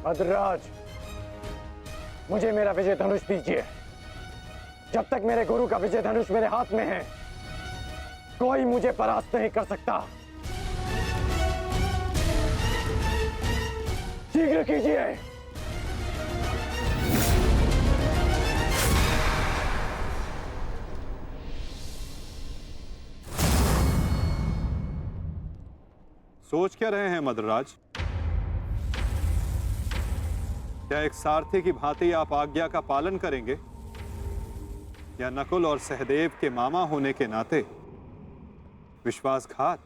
अधराज, मुझे मेरा विजय धनुष दीजिए। जब तक मेरे गुरु का विजय धनुष मेरे हाथ में है, कोई मुझे परास्त नहीं कर सकता। शीघ्र कीजिए। सोच क्या रहे हैं मद्रराज? क्या एक सारथी की भांति आप आज्ञा का पालन करेंगे, या नकुल और सहदेव के मामा होने के नाते विश्वासघात?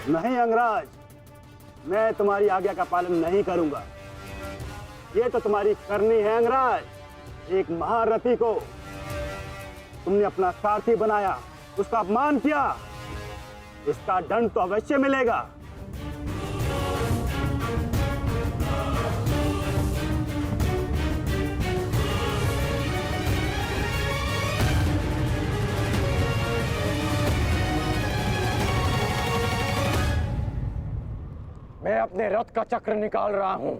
नहीं अंगराज, मैं तुम्हारी आज्ञा का पालन नहीं करूंगा। ये तो तुम्हारी करनी है अंगराज। एक महारथी को तुमने अपना सारथी बनाया, उसका अपमान किया, इसका दंड तो अवश्य मिलेगा। मैं अपने रथ का चक्र निकाल रहा हूं।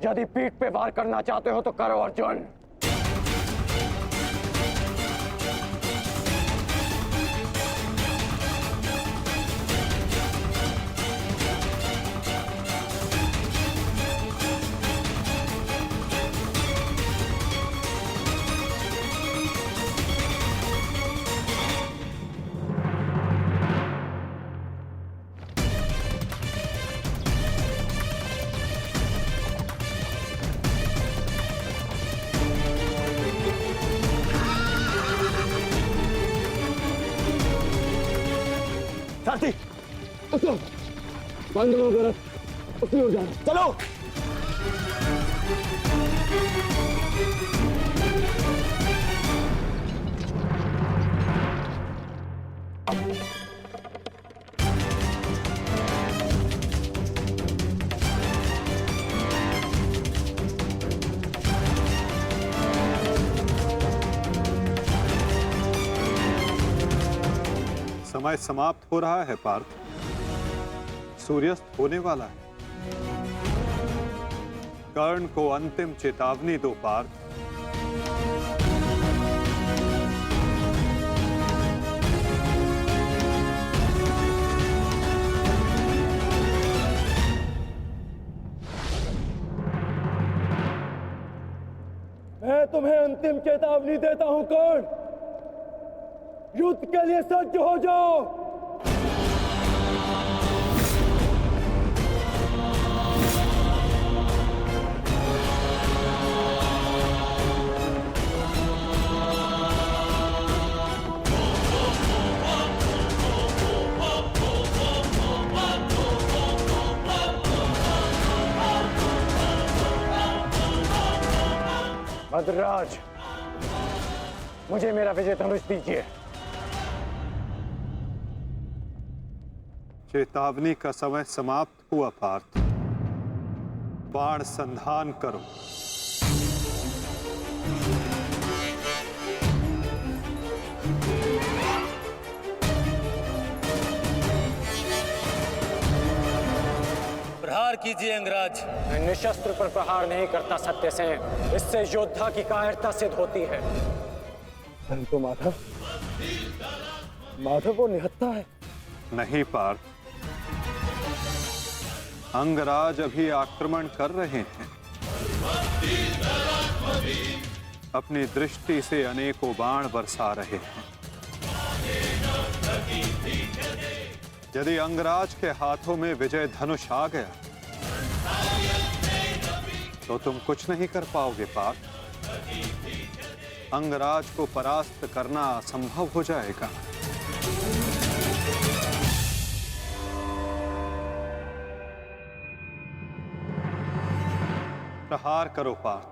यदि पीठ पे वार करना चाहते हो तो करो अर्जुन। सारथी, उसको बंद करो, उसकी ओर जाना। चलो। समय समाप्त हो रहा है पार्थ, सूर्यास्त होने वाला है। कर्ण को अंतिम चेतावनी दो पार्थ। मैं तुम्हें अंतिम चेतावनी देता हूं कर्ण। युद्ध के लिए सज्ज हो जाओ। मद्रराज, मुझे मेरा विजय धनुष दीजिए। चेतावनी का समय समाप्त हुआ पार्थ। बाण संधान करो। प्रहार कीजिए अंगराज। मैं निशस्त्र पर प्रहार नहीं करता सत्यसेन। इससे योद्धा की कायरता सिद्ध होती है। परंतु माधव, माधव वो निहत्था है। नहीं पार्थ, अंगराज अभी आक्रमण कर रहे हैं। अपनी दृष्टि से अनेकों बाण बरसा रहे हैं। यदि अंगराज के हाथों में विजय धनुष आ गया तो तुम कुछ नहीं कर पाओगे पार्थ। अंगराज को परास्त करना असंभव हो जाएगा। प्रहार करो पार्थ,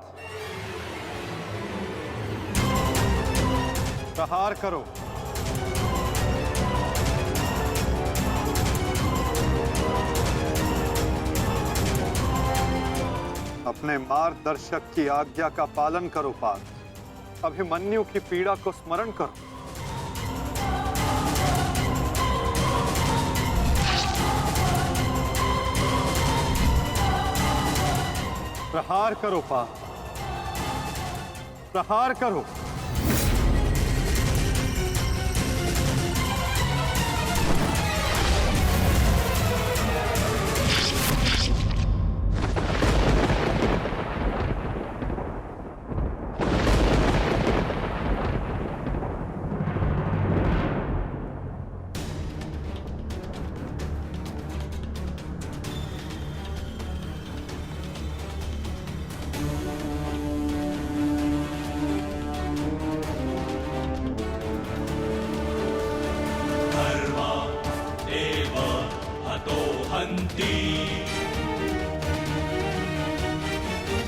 प्रहार करो। अपने मार्गदर्शक की आज्ञा का पालन करो पार्थ। अभिमन्यु की पीड़ा को स्मरण करो। प्रहार करो पार्थ, प्रहार करो।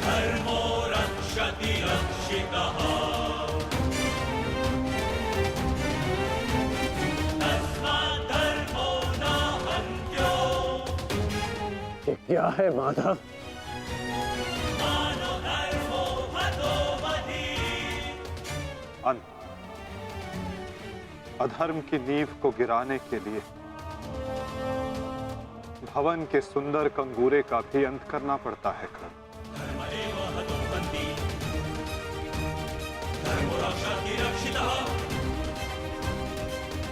धर्मो रक्षति रक्षितः तस्मात् धर्मो न हन्त्यो। ये क्या है माधव? मानो धर्मो हतो वधि। अंत। अधर्म की नींव को गिराने के लिए भवन के सुंदर कंगूरे का भी अंत करना पड़ता है कर्ण। धर्मैव हतो हन्ति, धर्मो रक्षति रक्षितः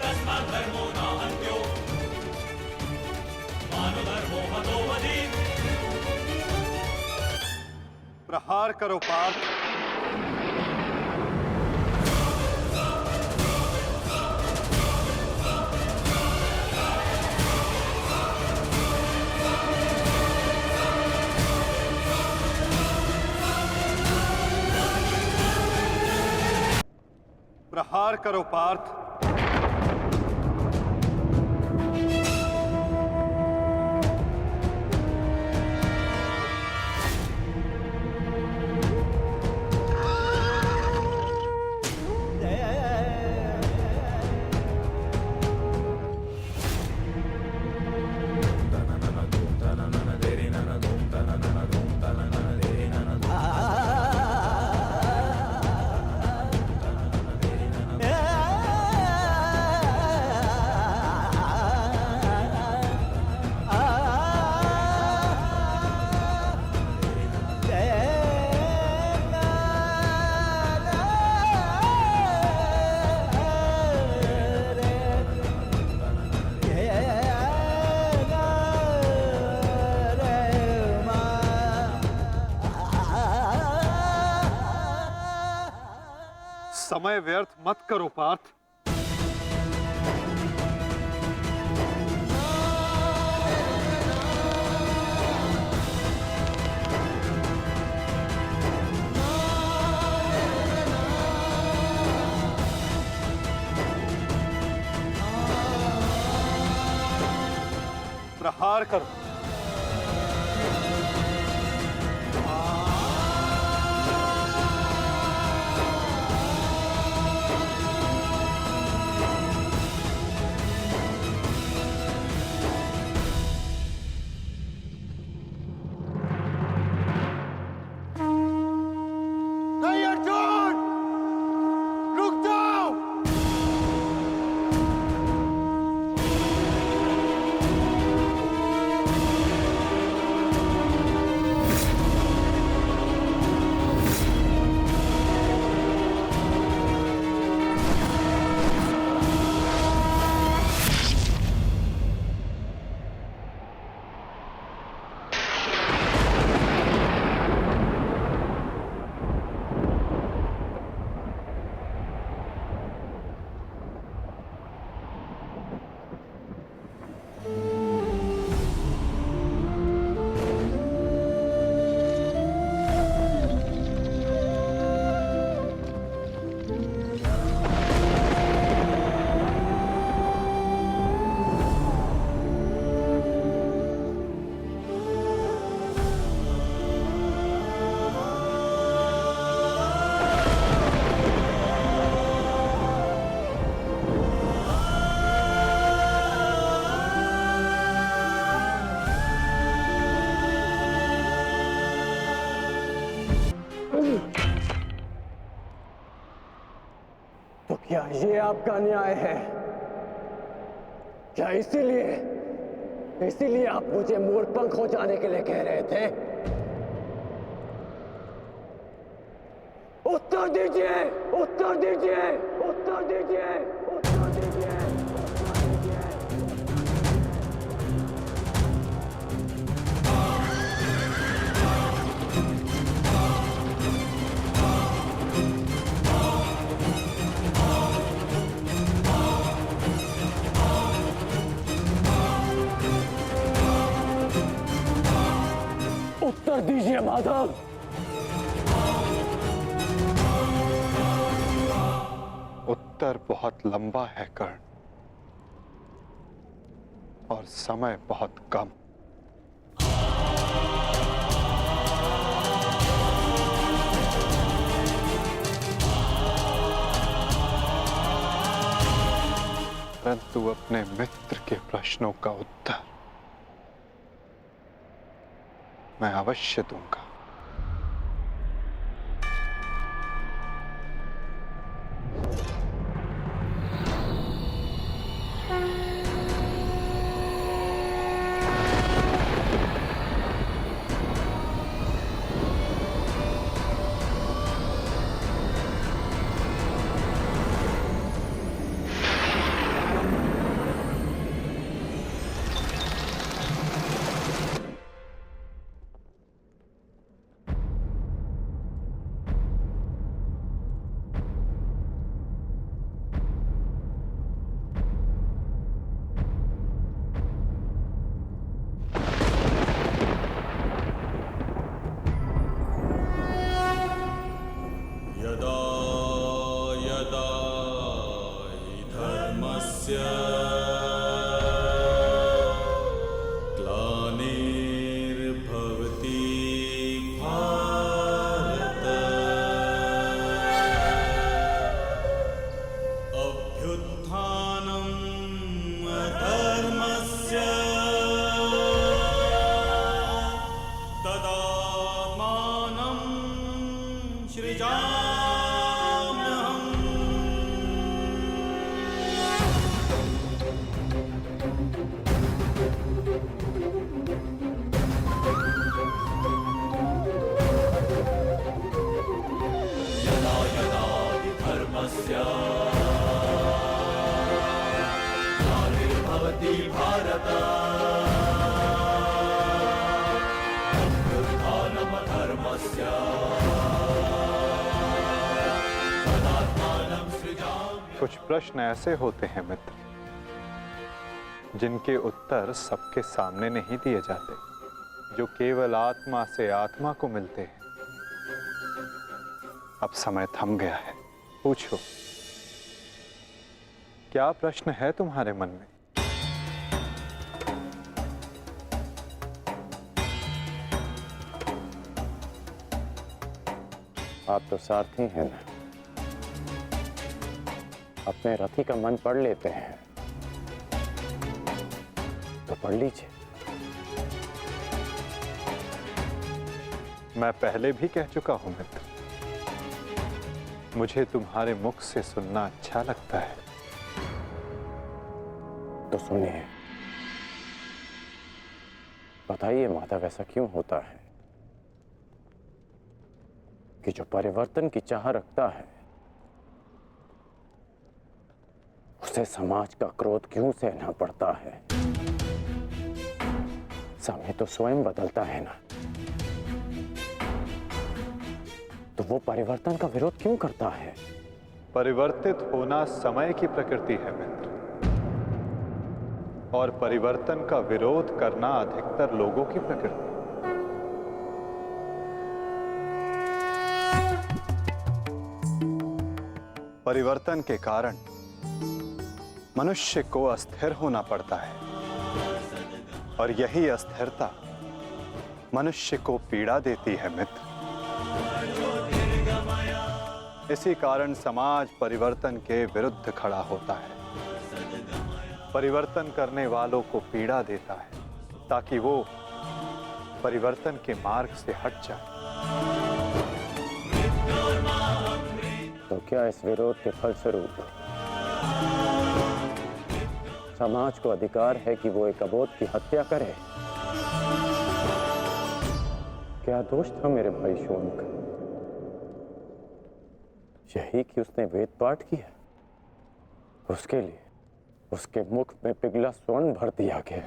तस्मात् धर्मो न हन्त्यो। मानो धर्मो हतो वधि। प्रहार करो पार्थ। प्रहार करो पार्थ। समय व्यर्थ मत करो पार्थ। प्रहार करो। नहीं अर्जुन, रुक जाओ। क्या ये आपका न्याय है? क्या इसीलिए आप मुझे मोरपंख हो जाने के लिए कह रहे थे? उत्तर दीजिए, उत्तर दीजिए, उत्तर दीजिए, उत्तर दीजिए, उत्तर दीजिए। उत्तर दीजिए माधव। उत्तर बहुत लंबा है कर्ण, और समय बहुत कम। परंतु अपने मित्र के प्रश्नों का उत्तर मैं अवश्य दूंगा। यदा यदा हि धर्मस्य ग्लानिर्भवति भारत अभ्युत्थानम् अधर्मस्य तदात्मानं सृजाम्यहम्। यदा यदा हि धर्मस्य ग्लानिर्भवति भारत अभ्युत्थानमधर्मस्य तदात्मानं सृजाम्यहम्। कुछ प्रश्न ऐसे होते हैं मित्र, जिनके उत्तर सबके सामने नहीं दिए जाते, जो केवल आत्मा से आत्मा को मिलते हैं। अब समय थम गया है, पूछो, क्या प्रश्न है तुम्हारे मन में? आप तो सारथी हैं ना, अपने रथी का मन पढ़ लेते हैं, तो पढ़ लीजिए। मैं पहले भी कह चुका हूं मित्र, मुझे तुम्हारे मुख से सुनना अच्छा लगता है। तो सुनिए, बताइए माधव, ऐसा क्यों होता है कि जो परिवर्तन की चाह रखता है, उसे समाज का क्रोध क्यों सहना पड़ता है? समय तो स्वयं बदलता है ना, तो वो परिवर्तन का विरोध क्यों करता है? परिवर्तित होना समय की प्रकृति है मित्र, और परिवर्तन का विरोध करना अधिकतर लोगों की प्रकृति। परिवर्तन के कारण मनुष्य को अस्थिर होना पड़ता है, और यही अस्थिरता मनुष्य को पीड़ा देती है मित्र। इसी कारण समाज परिवर्तन के विरुद्ध खड़ा होता है, परिवर्तन करने वालों को पीड़ा देता है, ताकि वो परिवर्तन के मार्ग से हट जाए। तो क्या इस विरोध के फलस्वरूप समाज को अधिकार है कि वो एक अबोध की हत्या करे? क्या दोष था मेरे भाई शोन का? यही कि उसने वेद पाठ किया। उसके लिए उसके मुख में पिघला स्वर्ण भर दिया गया।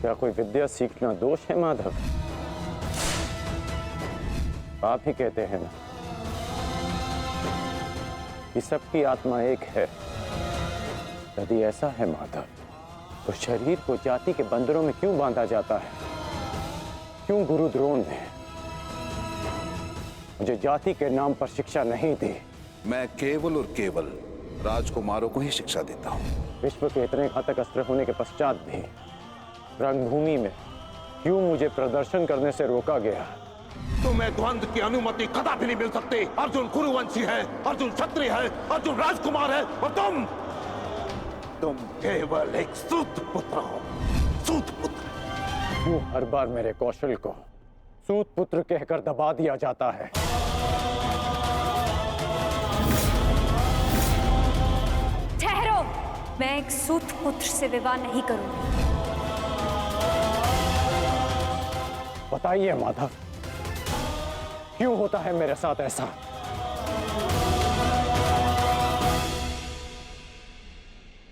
क्या कोई विद्या सीखना दोष है माधव? आप ही कहते हैं ना कि सबकी आत्मा एक है। यदि ऐसा है माधव, तो शरीर को जाति के बंधनों में क्यों बांधा जाता है? क्यों गुरु द्रोण ने मुझे जाति के नाम पर शिक्षा नहीं दी? मैं केवल और केवल राजकुमारों को ही शिक्षा देता हूँ। विश्व के इतने घातक अस्त्र होने के पश्चात भी रंगभूमि में क्यों मुझे प्रदर्शन करने से रोका गया? तुम्हें द्वंद्व की अनुमति कदापि नहीं मिल सकती। अर्जुन कुरुवंशी है, अर्जुन क्षत्रिय है, अर्जुन राजकुमार है, और तुम केवल एक सूत पुत्र हो। सूत पुत्र। क्यों हर बार मेरे कौशल को सूत पुत्र कहकर दबा दिया जाता है? ठहरो, मैं एक सूत पुत्र से विवाह नहीं करूंगी। बताइए माधव, क्यों होता है मेरे साथ ऐसा?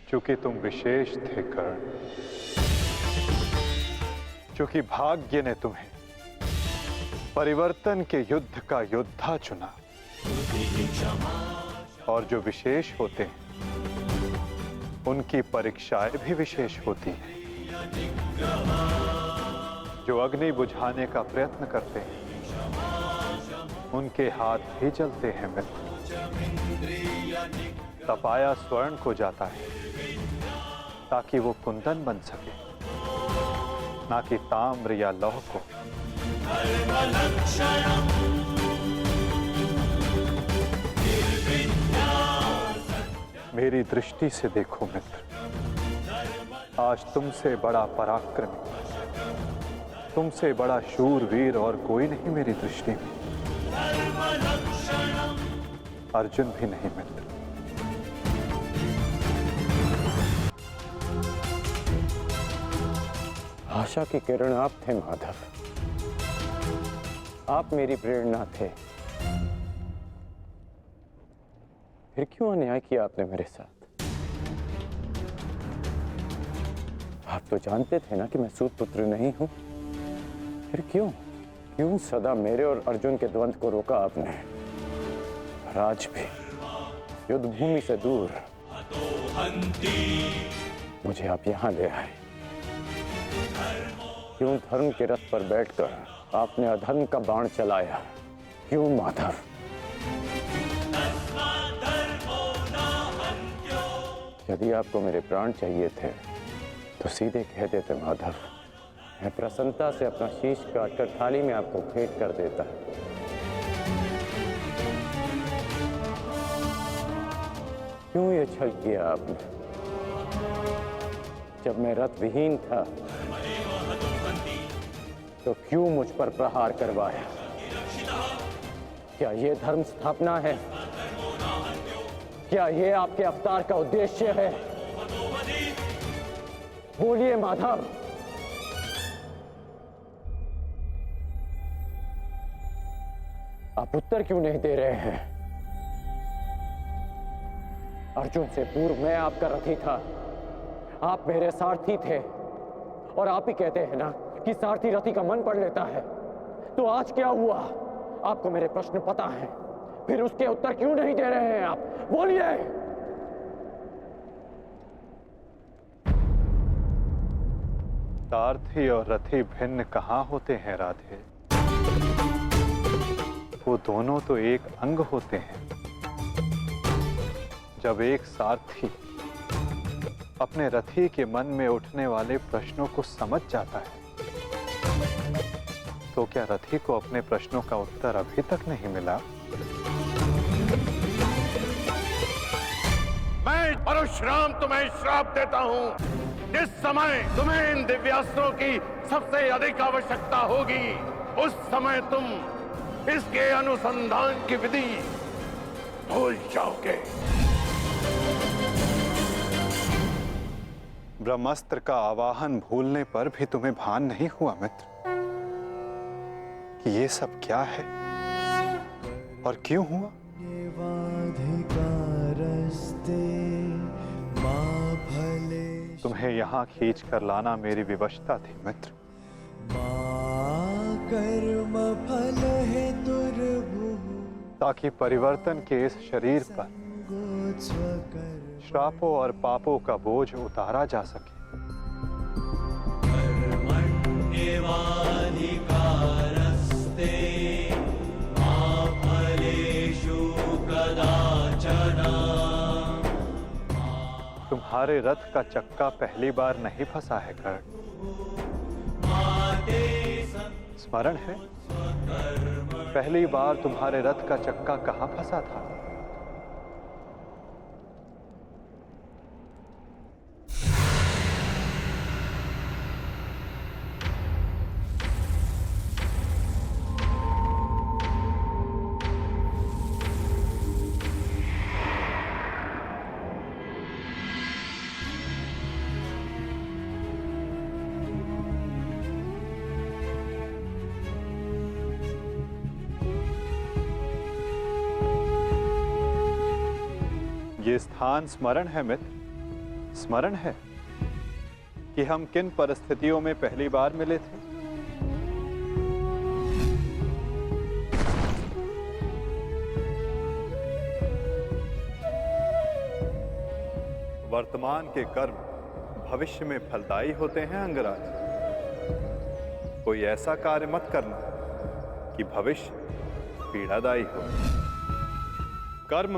चूंकि तुम विशेष थे कर्ण, चूंकि भाग्य ने तुम्हें परिवर्तन के युद्ध का योद्धा चुना, और जो विशेष होते हैं उनकी परीक्षाएं भी विशेष होती हैं। जो अग्नि बुझाने का प्रयत्न करते हैं उनके हाथ भी जलते हैं मित्र। तपाया स्वर्ण को जाता है ताकि वो कुंदन बन सके, ना कि ताम्र या लौह को। मेरी दृष्टि से देखो मित्र, आज तुमसे बड़ा पराक्रमी, तुमसे बड़ा शूरवीर और कोई नहीं मेरी दृष्टि में। अर्जुन भी नहीं मित्र। आशा की किरण आप थे माधव, आप मेरी प्रेरणा थे। फिर क्यों अन्याय किया आपने मेरे साथ? आप तो जानते थे ना कि मैं सूत पुत्र नहीं हूं। फिर क्यों सदा मेरे और अर्जुन के द्वंद्व को रोका आपने? आज भी युद्ध भूमि से दूर मुझे आप यहां ले आए। क्यों धर्म के रथ पर बैठकर आपने अधर्म का बाण चलाया? क्यों माधव? यदि आपको मेरे प्राण चाहिए थे तो सीधे कह देते माधव। मैं प्रसन्नता से अपना शीश काटकर थाली में आपको भेंट कर देता। क्यों ये छल किया आपने? जब मैं रथ विहीन था तो क्यों मुझ पर प्रहार करवाया? क्या ये धर्म स्थापना है? क्या ये आपके अवतार का उद्देश्य है? बोलिए माधव। आप उत्तर क्यों नहीं दे रहे हैं? अर्जुन से पूर्व मैं आपका रथी था, आप मेरे सारथी थे, और आप ही कहते हैं ना कि सारथी रथी का मन पढ़ लेता है। तो आज क्या हुआ? आपको मेरे प्रश्न पता है, फिर उसके उत्तर क्यों नहीं दे रहे हैं आप? बोलिए। सारथी और रथी भिन्न कहाँ होते हैं राधे? वो दोनों तो एक अंग होते हैं। जब एक सारथी अपने रथी के मन में उठने वाले प्रश्नों को समझ जाता है, तो क्या रथी को अपने प्रश्नों का उत्तर अभी तक नहीं मिला? मैं परशुराम तुम्हें श्राप देता हूं जिस समय तुम्हें इन दिव्यास्त्रों की सबसे अधिक आवश्यकता होगी, उस समय तुम इसके अनुसंधान की विधि भूल जाओगे। ब्रह्मास्त्र का आवाहन भूलने पर भी तुम्हें भान नहीं हुआ मित्र कि ये सब क्या है और क्यों हुआ? तुम्हें यहाँ खींच कर लाना मेरी विवशता थी मित्र। कर्म फल है ताकि परिवर्तन के इस शरीर पर श्रापों और पापों का बोझ उतारा जा सके। तुम्हारे रथ का चक्का पहली बार नहीं फंसा है कर्ण, स्मरण है? पहली बार तुम्हारे रथ का चक्का कहां फंसा था? ये स्थान स्मरण है मित्र, स्मरण है कि हम किन परिस्थितियों में पहली बार मिले थे? वर्तमान के कर्म भविष्य में फलदायी होते हैं अंगराज। कोई ऐसा कार्य मत करना कि भविष्य पीड़ादायी हो। कर्म